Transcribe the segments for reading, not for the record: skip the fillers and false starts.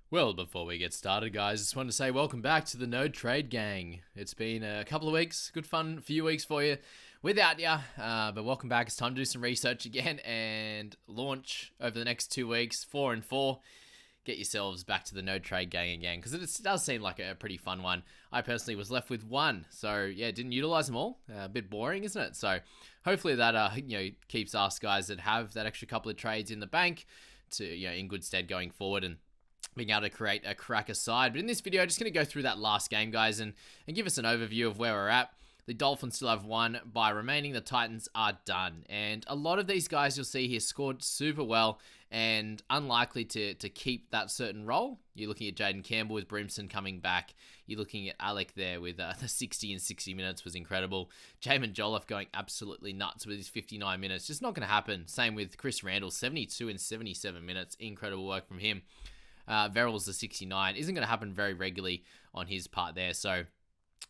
Well, before we get started, guys, just want to say welcome back to the No Trade Gang. It's been a couple of weeks, good fun few weeks for you without you, but welcome back. It's time to do some research again and launch over the next 2 weeks, 4 and 4. Get yourselves back to the No Trade Gang again, because it does seem like a pretty fun one. I personally was left with one, so yeah, didn't utilize them all. A bit boring, isn't it? So hopefully that keeps us guys that have that extra couple of trades in the bank to in good stead going forward and being able to create a cracker side. But in this video, I'm just going to go through that last game, guys, and give us an overview of where we're at. The Dolphins still have one bye remaining. The Titans are done. And a lot of these guys you'll see here scored super well and unlikely to keep that certain role. You're looking at Jaden Campbell with Brimson coming back. You're looking at Alec there with the 60 and 60 minutes was incredible. Jamin Jolliffe going absolutely nuts with his 59 minutes. Just not going to happen. Same with Chris Randall, 72 and 77 minutes. Incredible work from him. Verrills the 69 isn't going to happen very regularly on his part there. So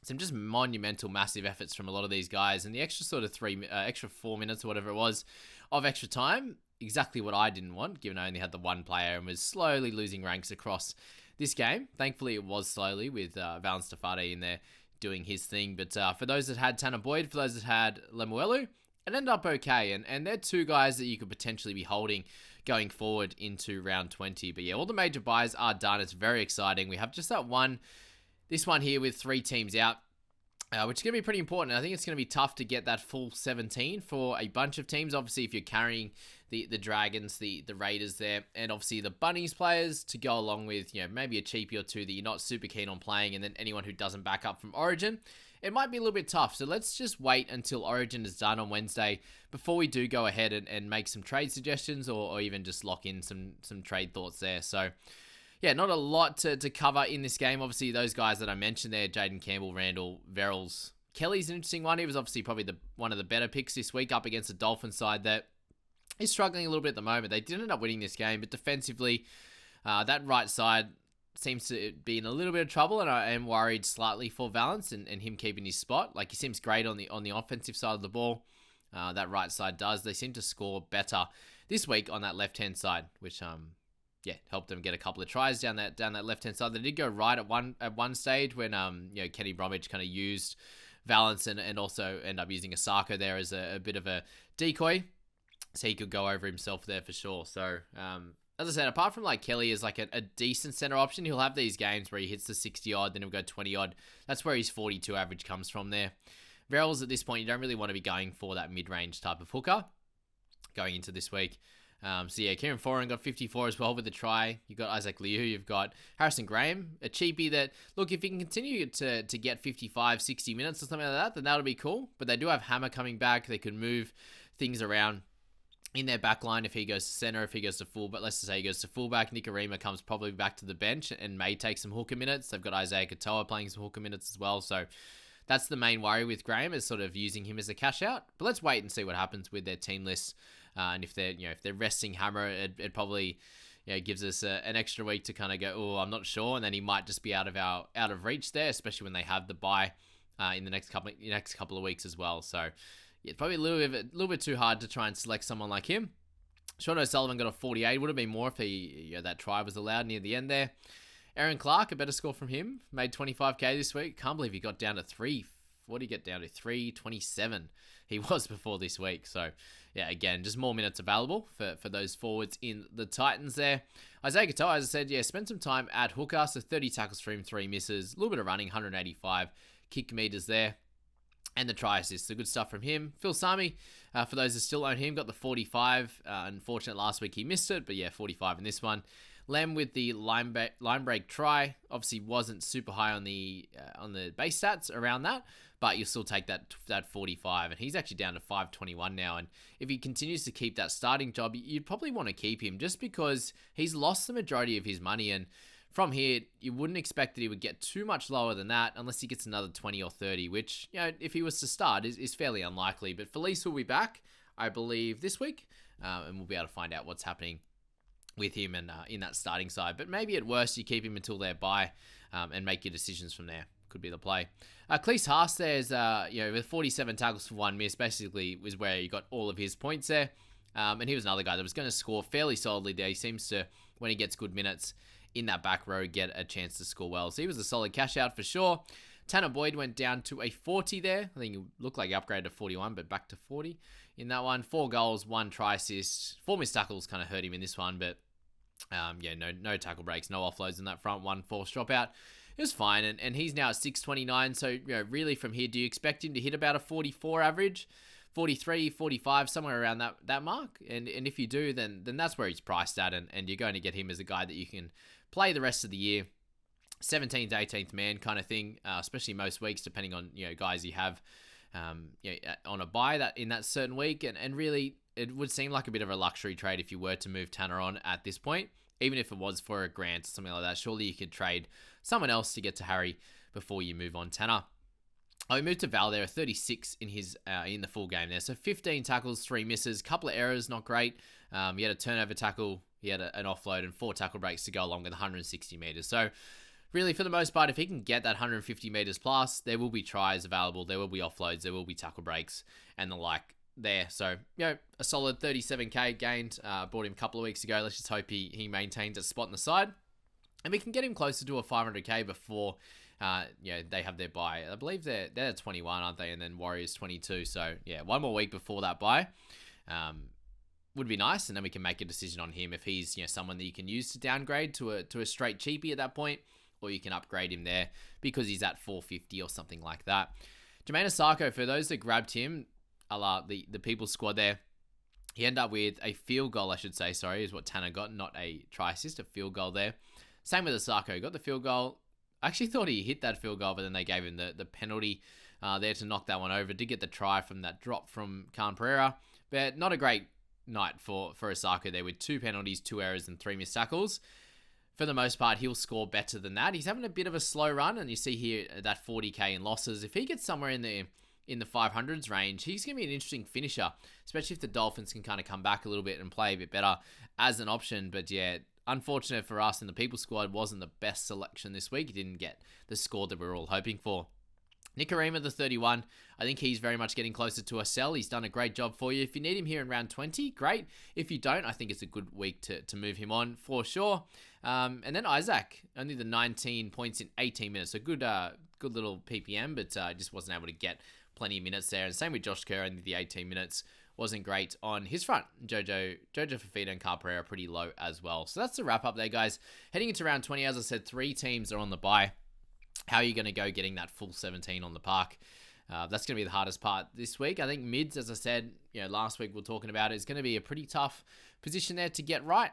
some just monumental, massive efforts from a lot of these guys, and the extra sort of extra 4 minutes or whatever it was of extra time, exactly what I didn't want, given I only had the one player and was slowly losing ranks across this game. Thankfully, it was slowly with Valens Tafade in there doing his thing. But for those that had Tanner Boyd, for those that had Lemuelu, it ended up okay, and they're two guys that you could potentially be holding going forward into round 20. But yeah, all the major buys are done. It's very exciting. We have just this one here with 3 teams out, which is going to be pretty important. I think it's going to be tough to get that full 17 for a bunch of teams. Obviously, if you're carrying the Dragons, the Raiders there, and obviously the Bunnies players to go along with, maybe a cheapie or two that you're not super keen on playing, and then anyone who doesn't back up from Origin, it might be a little bit tough. So let's just wait until Origin is done on Wednesday before we do go ahead and make some trade suggestions or even just lock in some trade thoughts there. So yeah, not a lot to cover in this game. Obviously, those guys that I mentioned there, Jaden Campbell, Randall, Verrills. Kelly's an interesting one. He was obviously probably one of the better picks this week up against the Dolphins side that is struggling a little bit at the moment. They did end up winning this game, but defensively, that right side seems to be in a little bit of trouble, and I am worried slightly for Valens and him keeping his spot. Like, he seems great on the offensive side of the ball. That right side does. They seem to score better this week on that left-hand side, which helped them get a couple of tries down that left-hand side. They did go right at one stage when Kenny Bromwich kind of used Valens and also end up using Asako there as a bit of a decoy, so he could go over himself there for sure. So as I said, apart from like Kelly is like a decent center option, he'll have these games where he hits the 60 odd, then he'll go 20 odd. That's where his 42 average comes from there. Verrills at this point, you don't really want to be going for that mid-range type of hooker going into this week. Kieran Foran got 54 as well with the try. You've got Isaac Liu. You've got Harrison Graham, a cheapie that, look, if he can continue to get 55, 60 minutes or something like that, then that'll be cool. But they do have Hammer coming back. They could move things around in their back line if he goes to center, if he goes to full. But let's just say he goes to fullback. Nicarima comes probably back to the bench and may take some hooker minutes. They've got Isaiah Katoa playing some hooker minutes as well. So that's the main worry with Graham, is sort of using him as a cash out. But let's wait and see what happens with their team list. And if they're resting Hammer, it probably gives us an extra week to kind of go, oh, I'm not sure, and then he might just be out of reach there, especially when they have the bye in the next couple of weeks as well. So yeah, it's probably a little bit too hard to try and select someone like him. Sean O'Sullivan got a 48. Would have been more if that try was allowed near the end there. Aaron Clark, a better score from him, made 25k this week. Can't believe he got down to 3. What did he get down to? 327 he was before this week. So yeah, again, just more minutes available for those forwards in the Titans there. Isaiah Katoa, as I said, spent some time at hooker, so 30 tackles for him, 3 misses, a little bit of running, 185 kick meters there, and the try assists. So good stuff from him. Phil Sami, for those that still own him, got the 45. Unfortunate last week he missed it, but yeah, 45 in this one. Lem with the line break try, obviously wasn't super high on the base stats around that, but you'll still take that 45, and he's actually down to 521 now. And if he continues to keep that starting job, you'd probably want to keep him just because he's lost the majority of his money, and from here you wouldn't expect that he would get too much lower than that unless he gets another 20 or 30, which if he was to start is fairly unlikely. But Felice will be back, I believe, this week, and we'll be able to find out what's happening with him and in that starting side. But maybe at worst you keep him until their bye and make your decisions from there. Could be the play. Cleese Haas there's with 47 tackles for 1 miss, basically was where he got all of his points there. And he was another guy that was going to score fairly solidly there. He seems to, when he gets good minutes in that back row get a chance to score well. So he was a solid cash out for sure. Tanner Boyd went down to a 40 there. I think it looked like he upgraded to 41, but back to 40 in that one. 4 goals, 1 try assist. 4 missed tackles kind of hurt him in this one, but no tackle breaks, no offloads in that front. 1 forced dropout. It was fine, and he's now at 629. So, really from here, do you expect him to hit about a 44 average? 43, 45, somewhere around that mark? And if you do, then that's where he's priced at, and you're going to get him as a guy that you can play the rest of the year. 17th, 18th man kind of thing, especially most weeks, depending on guys you have on a buy that in that certain week. And really, it would seem like a bit of a luxury trade if you were to move Tanner on at this point, even if it was for a grant or something like that. Surely you could trade someone else to get to Harry before you move on Tanner. We moved to Val there, 36 in his in the full game there. So 15 tackles, 3 misses, couple of errors, not great. He had a turnover tackle, he had an offload, and 4 tackle breaks to go along with 160 meters. So really, for the most part, if he can get that 150 meters plus, there will be tries available, there will be offloads, there will be tackle breaks and the like there. So, a solid 37k gained. Bought him a couple of weeks ago. Let's just hope he maintains a spot in the side. And we can get him closer to a 500k before they have their buy. I believe they're 21, aren't they? And then Warriors 22. So, one more week before that buy. Would be nice, and then we can make a decision on him if he's someone that you can use to downgrade to a straight cheapie at that point, or you can upgrade him there because he's at 450 or something like that. Jermaine Osako, for those that grabbed him, the People's Squad there, he ended up with a field goal, I should say, sorry, is what Tanner got, not a try assist, a field goal there. Same with Osako, got the field goal. I actually thought he hit that field goal, but then they gave him the penalty there to knock that one over. Did get the try from that drop from Khan Pereira, but not a great night for Osako there with 2 penalties, 2 errors, and 3 missed tackles. For the most part, he'll score better than that. He's having a bit of a slow run, and you see here that 40k in losses. If he gets somewhere in the 500s range, he's going to be an interesting finisher, especially if the Dolphins can kind of come back a little bit and play a bit better as an option. But unfortunate for us in the People Squad, wasn't the best selection this week. He didn't get the score that we were all hoping for. Nikorima, the 31, I think he's very much getting closer to a sell. He's done a great job for you. If you need him here in round 20, great. If you don't, I think it's a good week to move him on for sure. And then Isaac, only the 19 points in 18 minutes. So good little PPM, but just wasn't able to get plenty of minutes there. And same with Josh Kerr, only the 18 minutes wasn't great on his front. Jojo Fafita and Khan Pereira pretty low as well. So that's the wrap up there, guys. Heading into round 20, as I said, 3 teams are on the bye. How are you going to go getting that full 17 on the park? That's going to be the hardest part this week. I think mids, as I said, last week we were talking about, is going to be a pretty tough position there to get right.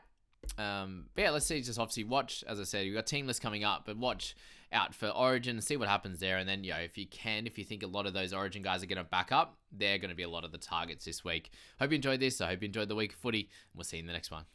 But let's see. Just obviously watch, as I said, you've got team list coming up, but watch out for Origin and see what happens there. And then, if you think a lot of those Origin guys are going to back up, they're going to be a lot of the targets this week. Hope you enjoyed this. I hope you enjoyed the week of footy, and we'll see you in the next one.